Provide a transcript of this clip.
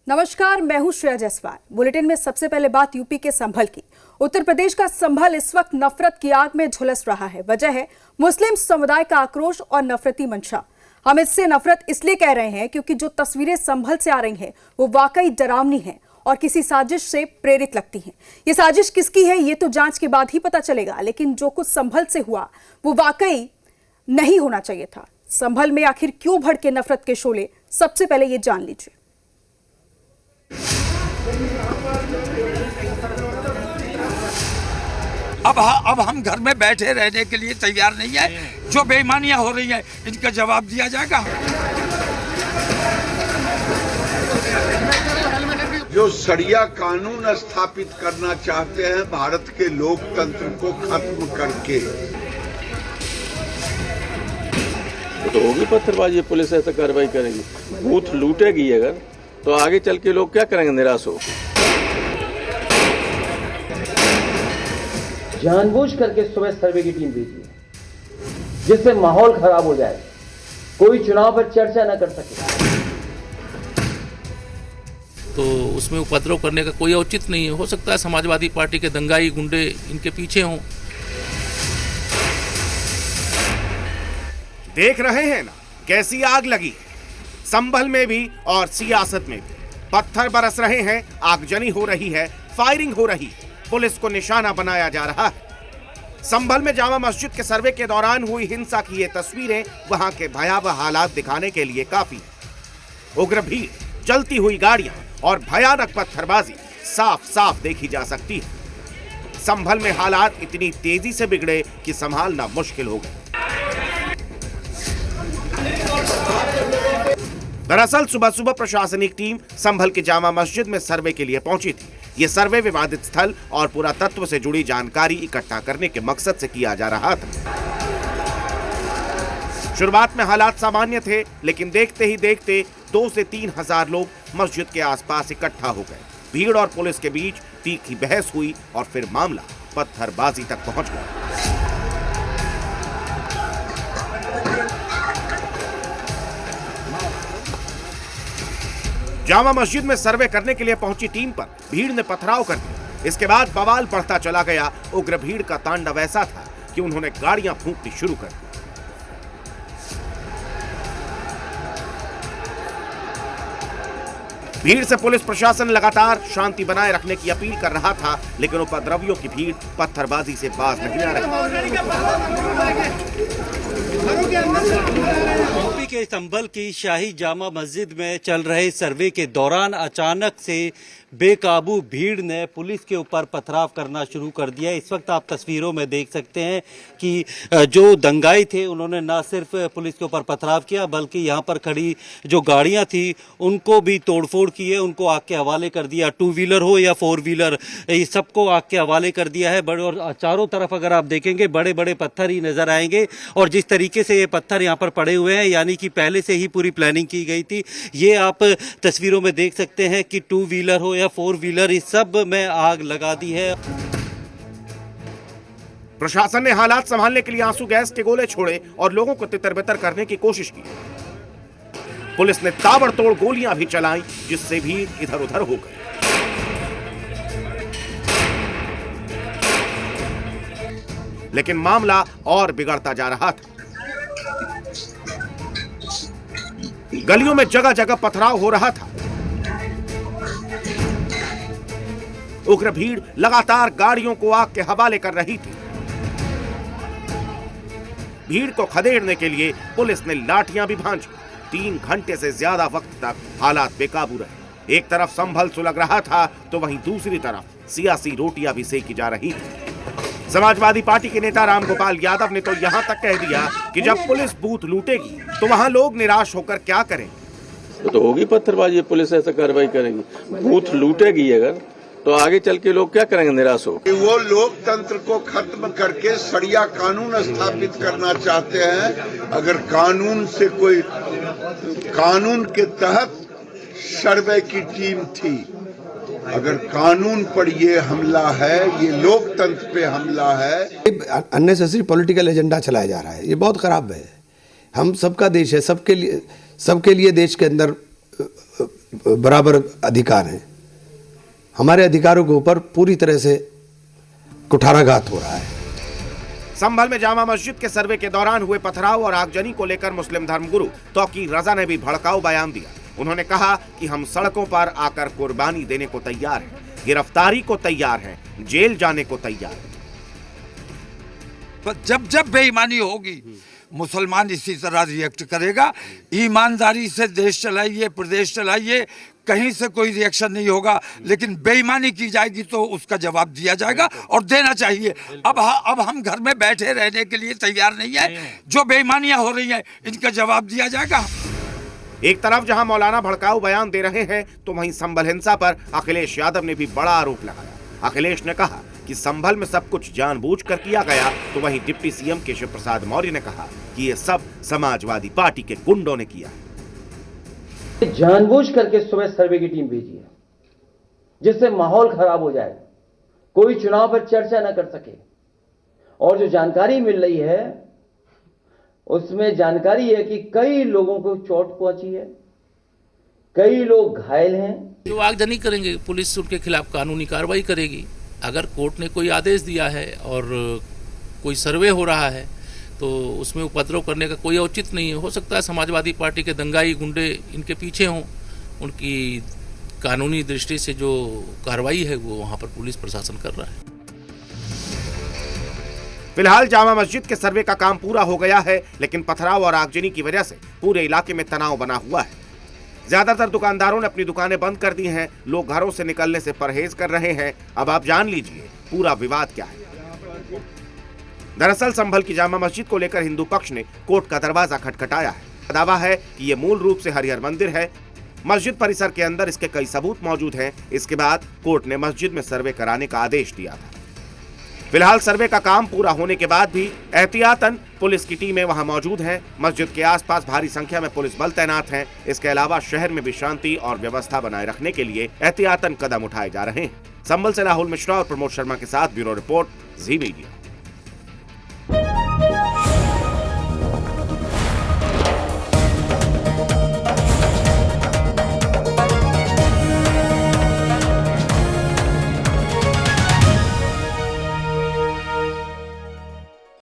नमस्कार, मैं हूं श्रेया जायसवाल। बुलेटिन में सबसे पहले बात यूपी के संभल की। उत्तर प्रदेश का संभल इस वक्त नफरत की आग में झुलस रहा है। वजह है मुस्लिम समुदाय का आक्रोश और नफरती मंशा। हम इससे नफरत इसलिए कह रहे हैं क्योंकि जो तस्वीरें संभल से आ रही हैं वो वाकई डरावनी हैं और किसी साजिश से प्रेरित लगती हैं। ये साजिश किसकी है ये तो जांच के बाद ही पता चलेगा, लेकिन जो कुछ संभल से हुआ वो वाकई नहीं होना चाहिए था। संभल में आखिर क्यों भड़के नफरत के शोले, सबसे पहले ये जान लीजिए। अब हम घर में बैठे रहने के लिए तैयार नहीं है। जो बेईमानियां हो रही हैं इनका जवाब दिया जाएगा। जो शरिया कानून स्थापित करना चाहते हैं भारत के लोकतंत्र को खत्म करके, तो होगी पत्थरबाजी। पुलिस ऐसा कार्रवाई करेगी, बूथ लूटेगी अगर, तो आगे चल के लोग क्या करेंगे? निराश हो। जानबूझ करके सुबह सर्वे की टीम भेजी जिससे माहौल खराब हो जाए, कोई चुनाव पर चर्चा न कर सके। तो उसमें उपद्रव करने का कोई औचित्य नहीं है। हो सकता है समाजवादी पार्टी के दंगाई गुंडे इनके पीछे हों। देख रहे हैं ना कैसी आग लगी है। संभल में भी और सियासत में भी पत्थर बरस रहे हैं, आगजनी हो रही है, फायरिंग हो रही है, पुलिस को निशाना बनाया जा रहा है। संभल में जामा मस्जिद के सर्वे के दौरान हुई हिंसा की ये तस्वीरें वहां के भयावह हालात दिखाने के लिए काफी है। उग्र भीड़, चलती हुई गाड़ियां और भयानक पत्थरबाजी साफ साफ देखी जा सकती है। संभल में हालात इतनी तेजी से बिगड़े कि संभालना मुश्किल हो गया। दरअसल सुबह सुबह प्रशासनिक टीम संभल के जामा मस्जिद में सर्वे के लिए पहुंची थी। ये सर्वे विवादित स्थल और पुरातत्व से जुड़ी जानकारी इकट्ठा करने के मकसद से किया जा रहा था। शुरुआत में हालात सामान्य थे, लेकिन देखते ही देखते 2 से 3 हजार लोग मस्जिद के आसपास इकट्ठा हो गए। भीड़ और पुलिस के बीच तीखी बहस हुई और फिर मामला पत्थरबाजी तक पहुंच गया। जामा मस्जिद में सर्वे करने के लिए पहुंची टीम पर भीड़ ने पथराव कर दिया। इसके बाद बवाल बढ़ता चला गया। उग्र भीड़ का तांडव ऐसा था कि उन्होंने गाड़ियां फूंकनी शुरू कर दी। भीड़ से पुलिस प्रशासन लगातार शांति बनाए रखने की अपील कर रहा था, लेकिन उपद्रवियों की भीड़ पत्थरबाजी से बाज नहीं आ रही। यूपी के संभल की शाही जामा मस्जिद में चल रहे सर्वे के दौरान अचानक से बेकाबू भीड़ ने पुलिस के ऊपर पथराव करना शुरू कर दिया। इस वक्त आप तस्वीरों में देख सकते हैं कि जो दंगाई थे उन्होंने न सिर्फ पुलिस के ऊपर पथराव किया, बल्कि यहाँ पर खड़ी जो गाड़ियाँ थी उनको भी तोड़फोड़ किए, उनको आग के हवाले कर दिया। 2 व्हीलर हो या 4 व्हीलर, ये सबको आग के हवाले कर दिया है। बड़े और चारों तरफ अगर आप देखेंगे बड़े बड़े पत्थर ही नजर आएंगे। और जिस तरीके से ये पत्थर यहाँ पर पड़े हुए हैं, यानी कि पहले से ही पूरी प्लानिंग की गई थी। ये आप तस्वीरों में देख सकते हैं कि 2 व्हीलर हो या 4 व्हीलर, इस सब में आग लगा दी है। प्रशासन ने हालात संभालने के लिए आंसू गैस के गोले छोड़े और लोगों को तितर-बितर करने की कोशिश की। पुलिस ने ताबड़तोड़ गोलियां भी चलाई, जिससे भीड़ इधर-उधर हो गई। लेकिन मामला और बिगड़ता जा रहा था। गलियों में जगह जगह पथराव हो रहा था। उग्र भीड़ लगातार गाड़ियों को आग के हवाले कर रही थी। भीड़ को खदेड़ने के लिए पुलिस ने लाठियां भी भांजी। 3 घंटे से ज्यादा वक्त तक हालात बेकाबू रहे। एक तरफ संभल सुलग रहा था, तो वहीं दूसरी तरफ सियासी रोटियां भी सेकी जा रही थी। समाजवादी पार्टी के नेता रामगोपाल यादव ने तो यहां तक कह दिया कि जब पुलिस बूथ लूटेगी तो वहां लोग निराश होकर क्या करेंगे? तो होगी पत्थरबाजी। पुलिस ऐसा कार्रवाई करेगी, बूथ लूटेगी अगर, तो आगे चल के लोग क्या करेंगे? निराश हो। वो लोकतंत्र को खत्म करके शरिया कानून स्थापित करना चाहते हैं। अगर कानून से कोई, कानून के तहत सर्वे की टीम थी, अगर कानून पर ये हमला है, ये लोकतंत्र पे हमला है, अननेसेसरी पॉलिटिकल एजेंडा चलाया जा रहा है। ये बहुत खराब है। हम सबका देश है, सबके लिए देश के अंदर बराबर अधिकार हैं। हमारे अधिकारों के ऊपर पूरी तरह से कुठाराघात हो रहा है। संभल में जामा मस्जिद के सर्वे के दौरान हुए पथराव और आगजनी को लेकर मुस्लिम धर्मगुरु तौकीर रजा ने भी भड़काऊ बयान दिया। उन्होंने कहा कि हम सड़कों पर आकर कुर्बानी देने को तैयार हैं, गिरफ्तारी को तैयार हैं, जेल जाने को तैयार हैं। पर जब बेईमानी होगी मुसलमान इसी तरह रिएक्ट करेगा। ईमानदारी से देश चलाइए, प्रदेश चलाइए, कहीं से कोई रिएक्शन नहीं होगा, लेकिन बेईमानी की जाएगी तो उसका जवाब दिया जाएगा और देना चाहिए। अब हम घर में बैठे रहने के लिए तैयार नहीं है। जो बेईमानियां हो रही हैं इनका जवाब दिया जाएगा। एक तरफ जहां मौलाना भड़काऊ बयान दे रहे हैं तो वहीं संभल हिंसा पर अखिलेश यादव ने भी बड़ा आरोप लगाया। अखिलेश ने कहा कि संभल में सब कुछ जानबूझकर किया गया, तो वहीं डिप्टी सीएम केशव प्रसाद मौर्य ने कहा कि ये सब समाजवादी पार्टी के गुंडों ने किया है। जानबूझ करके सुबह सर्वे की टीम भेजी है, जिससे माहौल खराब हो जाए, कोई चुनाव पर चर्चा न कर सके। और जो जानकारी मिल रही है उसमें जानकारी है कि कई लोगों को चोट पहुंची है, कई लोग घायल हैं। जो आगजनी करेंगे पुलिस उनके खिलाफ कानूनी कार्रवाई करेगी। अगर कोर्ट ने कोई आदेश दिया है और कोई सर्वे हो रहा है तो उसमें उपद्रव करने का कोई औचित्य नहीं है। हो सकता है समाजवादी पार्टी के दंगाई गुंडे इनके पीछे हों, उनकी कानूनी दृष्टि से जो कार्रवाई है वो वहाँ पर पुलिस प्रशासन कर रहा है। फिलहाल जामा मस्जिद के सर्वे का काम पूरा हो गया है, लेकिन पथराव और आगजनी की वजह से पूरे इलाके में तनाव बना हुआ है। ज्यादातर दुकानदारों ने अपनी दुकानें बंद कर दी हैं, लोग घरों से निकलने से परहेज कर रहे हैं। अब आप जान लीजिए पूरा विवाद क्या है। दरअसल संभल की जामा मस्जिद को लेकर हिंदू पक्ष ने कोर्ट का दरवाजा खटखटाया है। दावा है कि ये मूल रूप से हरिहर मंदिर है। मस्जिद परिसर के अंदर इसके कई सबूत मौजूद हैं। इसके बाद कोर्ट ने मस्जिद में सर्वे कराने का आदेश दिया था। फिलहाल सर्वे का काम पूरा होने के बाद भी एहतियातन पुलिस की टीमें वहां मौजूद हैं। मस्जिद के आसपास भारी संख्या में पुलिस बल तैनात हैं। इसके अलावा शहर में भी शांति और व्यवस्था बनाए रखने के लिए एहतियातन कदम उठाए जा रहे हैं। संभल से राहुल मिश्रा और प्रमोद शर्मा के साथ ब्यूरो रिपोर्ट, जी मीडिया।